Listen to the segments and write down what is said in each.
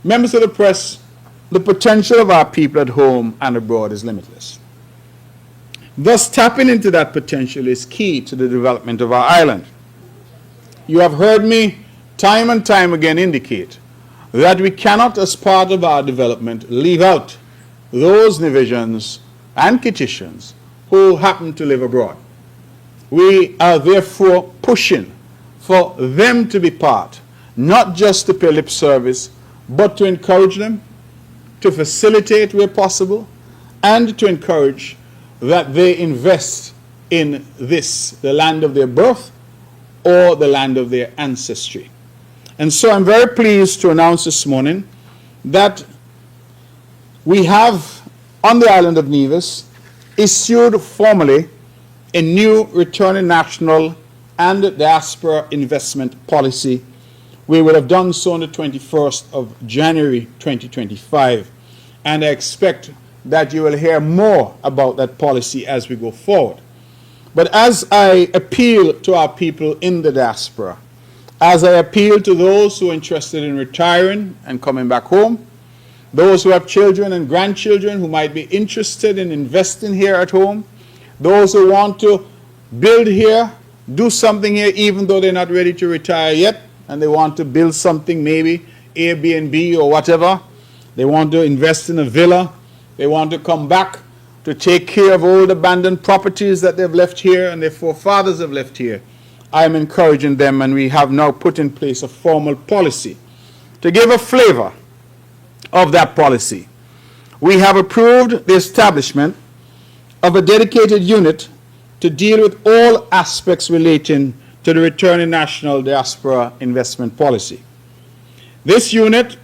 Members of the press, the potential of our people at home and abroad is limitless. Thus, tapping into that potential is key to the development of our island. You have heard me time and time again indicate that we cannot, as part of our development, leave out those Nevisians and Kitchens who happen to live abroad. We are therefore pushing for them to be part, not just to pay lip service, but to encourage them, to facilitate where possible, and to encourage that they invest in this, the land of their birth or the land of their ancestry. And so I'm very pleased to announce this morning that we have, on the island of Nevis, issued formally a new returning national and diaspora investment policy. We will have done so on the 21st of January 2025, and I expect that you will hear more about that policy as we go forward. But as I appeal to our people in the diaspora, as I appeal to those who are interested in retiring and coming back home, those who have children and grandchildren who might be interested in investing here at home, those who want to build here, do something here even though they're not ready to retire yet, and they want to build something, maybe Airbnb or whatever, they want to invest in a villa, they want to come back to take care of old abandoned properties that they've left here and their forefathers have left here. I am encouraging them, and we have now put in place a formal policy. To give a flavor of that policy, we have approved the establishment of a dedicated unit to deal with all aspects relating to the returning national diaspora investment policy. This unit,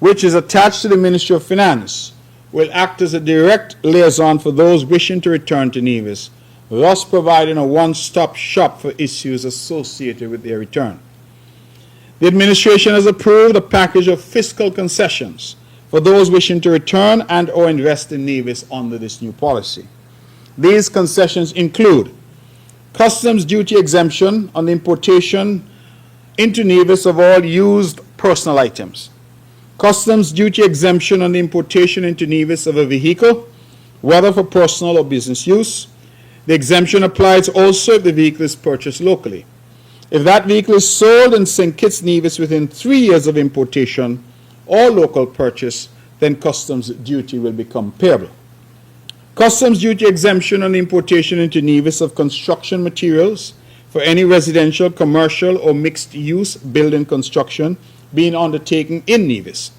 which is attached to the Ministry of Finance, will act as a direct liaison for those wishing to return to Nevis, thus providing a one-stop shop for issues associated with their return. The administration has approved a package of fiscal concessions for those wishing to return and or invest in Nevis under this new policy. These concessions include customs duty exemption on the importation into Nevis of all used personal items, customs duty exemption on the importation into Nevis of a vehicle, whether for personal or business use. The exemption applies also if the vehicle is purchased locally. If that vehicle is sold in St. Kitts, Nevis within 3 years of importation or local purchase, then customs duty will become payable. Customs duty exemption on the importation into Nevis of construction materials for any residential, commercial, or mixed-use building construction being undertaken in Nevis.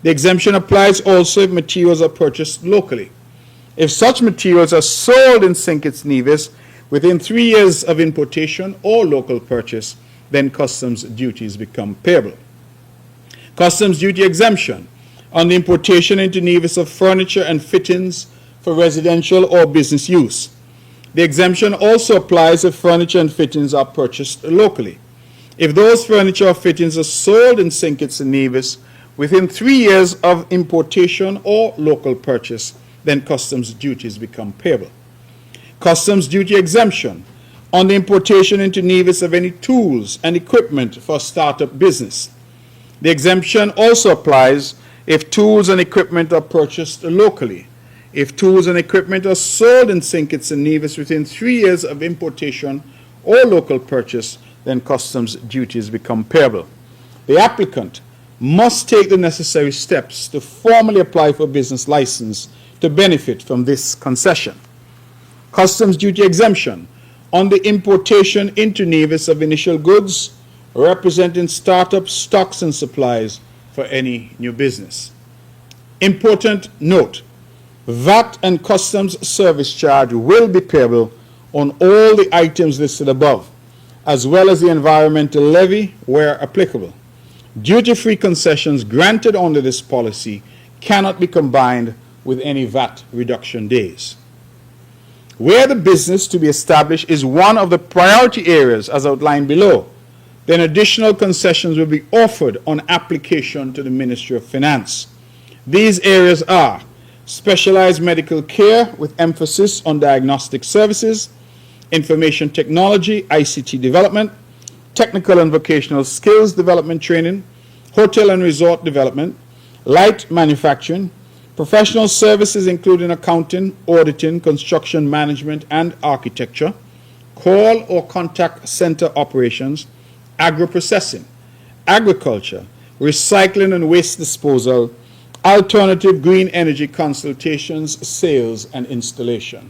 The exemption applies also if materials are purchased locally. If such materials are sold in St. Kitts, Nevis within 3 years of importation or local purchase, then customs duties become payable. Customs duty exemption on the importation into Nevis of furniture and fittings for residential or business use. The exemption also applies if furniture and fittings are purchased locally. If those furniture or fittings are sold in St. Kitts and Nevis within 3 years of importation or local purchase, then customs duties become payable. Customs duty exemption on the importation into Nevis of any tools and equipment for startup business. The exemption also applies if tools and equipment are purchased locally. If tools and equipment are sold in St. Kitts and Nevis within 3 years of importation or local purchase, then customs duties become payable. The applicant must take the necessary steps to formally apply for a business license to benefit from this concession. Customs duty exemption on the importation into Nevis of initial goods representing startup stocks and supplies for any new business. Important note, VAT and customs service charge will be payable on all the items listed above, as well as the environmental levy where applicable. Duty-free concessions granted under this policy cannot be combined with any VAT reduction days. Where the business to be established is one of the priority areas as outlined below, then additional concessions will be offered on application to the Ministry of Finance. These areas are specialized medical care with emphasis on diagnostic services, information technology, ICT development, technical and vocational skills development training, hotel and resort development, light manufacturing, professional services including accounting, auditing, construction management, and architecture, call or contact center operations, agro-processing, agriculture, recycling and waste disposal, alternative green energy consultations, sales, and installation.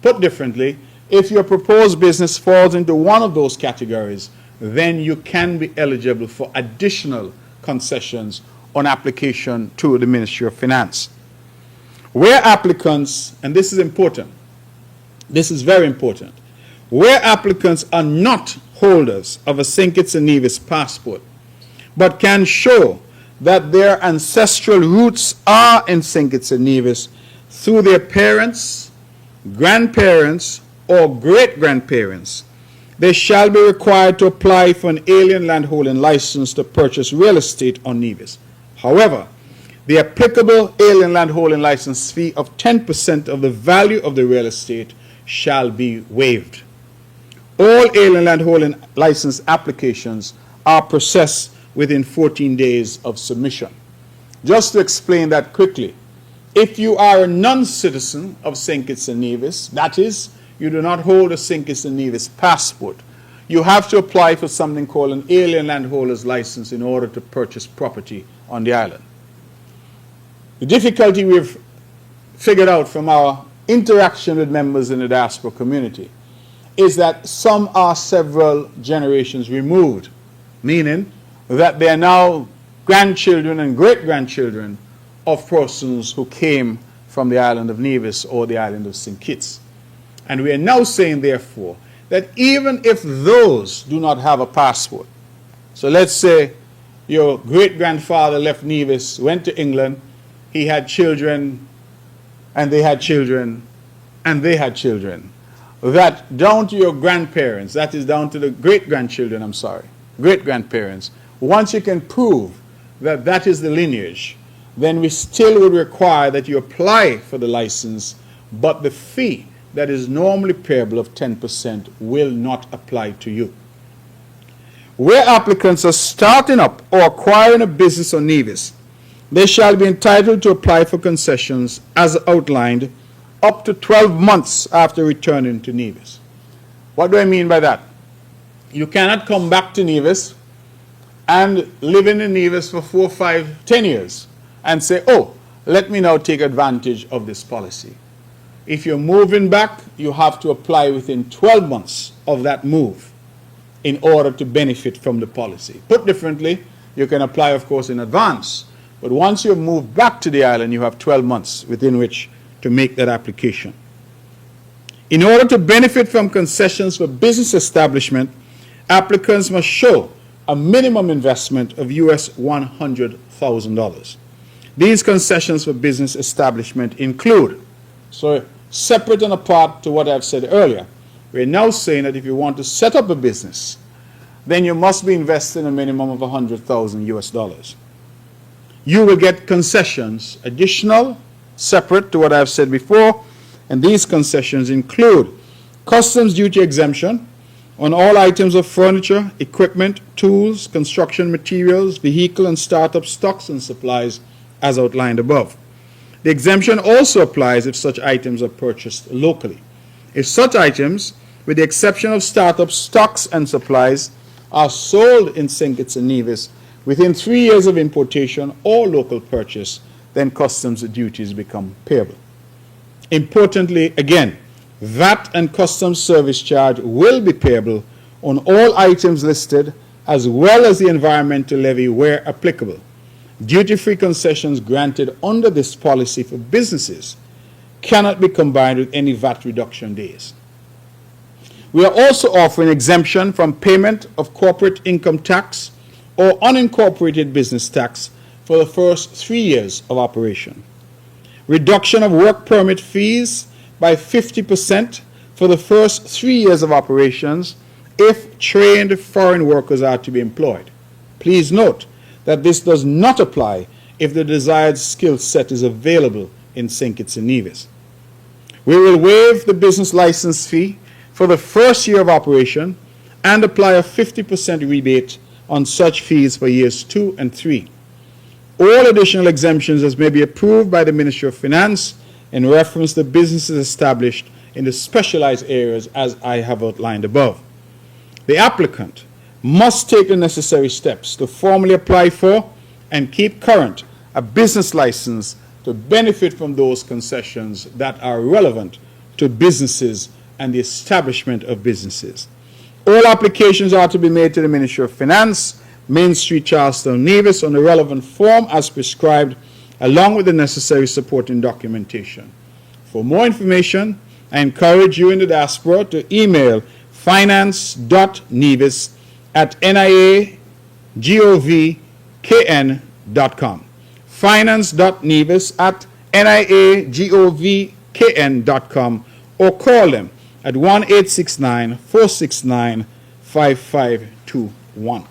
Put differently, if your proposed business falls into one of those categories, then you can be eligible for additional concessions on application to the Ministry of Finance. Where applicants, and this is important, this is very important, where applicants are not holders of a St. Kitts and Nevis passport, but can show that their ancestral roots are in St. Kitts and Nevis through their parents, grandparents, or great-grandparents, they shall be required to apply for an alien landholding license to purchase real estate on Nevis. However, the applicable alien landholding license fee of 10% of the value of the real estate shall be waived. All alien landholding license applications are processed within 14 days of submission. Just to explain that quickly, if you are a non-citizen of St. Kitts and Nevis, that is, you do not hold a St. Kitts and Nevis passport, you have to apply for something called an alien landholder's license in order to purchase property on the island. The difficulty we've figured out from our interaction with members in the diaspora community is that some are several generations removed, meaning that they are now grandchildren and great-grandchildren of persons who came from the island of Nevis or the island of St. Kitts. And we are now saying, therefore, that even if those do not have a passport, so let's say your great-grandfather left Nevis, went to England, he had children, and they had children, and they had children, that down to your grandparents, that is down to the great-grandchildren, I'm sorry, great-grandparents, once you can prove that that is the lineage, then we still would require that you apply for the license, but the fee that is normally payable of 10% will not apply to you. Where applicants are starting up or acquiring a business on Nevis, they shall be entitled to apply for concessions as outlined up to 12 months after returning to Nevis. What do I mean by that? You cannot come back to Nevis and live in Nevis for 4, 5, 10 years and say, oh, let me now take advantage of this policy. If you're moving back, you have to apply within 12 months of that move in order to benefit from the policy. Put differently, you can apply, of course, in advance, but once you've moved back to the island, you have 12 months within which to make that application. In order to benefit from concessions for business establishment, applicants must show a minimum investment of US $100,000. These concessions for business establishment include, so separate and apart to what I've said earlier, we're now saying that if you want to set up a business, then you must be investing a minimum of 100,000 US dollars. You will get concessions, additional, separate to what I've said before, and these concessions include customs duty exemption on all items of furniture, equipment, tools, construction materials, vehicle and startup stocks and supplies as outlined above. The exemption also applies if such items are purchased locally. If such items, with the exception of startup stocks and supplies, are sold in St. Kitts and Nevis within 3 years of importation or local purchase, then customs duties become payable. Importantly, again, VAT and customs service charge will be payable on all items listed, as well as the environmental levy where applicable. Duty-free concessions granted under this policy for businesses cannot be combined with any VAT reduction days. We are also offering exemption from payment of corporate income tax or unincorporated business tax for the first 3 years of operation. Reduction of work permit fees by 50% for the first 3 years of operations if trained foreign workers are to be employed. Please note that this does not apply if the desired skill set is available in St. Kitts and Nevis. We will waive the business license fee for the first year of operation and apply a 50% rebate on such fees for years 2 and 3. All additional exemptions as may be approved by the Ministry of Finance in reference to businesses established in the specialized areas as I have outlined above. The applicant must take the necessary steps to formally apply for and keep current a business license to benefit from those concessions that are relevant to businesses and the establishment of businesses. All applications are to be made to the Ministry of Finance, Main Street, Charlestown, Nevis, on the relevant form as prescribed, along with the necessary supporting documentation. For more information, I encourage you in the diaspora to email finance.nevis@niagovkn.com. finance.nevis@niagovkn.com, or call them at 1-869-469-5521.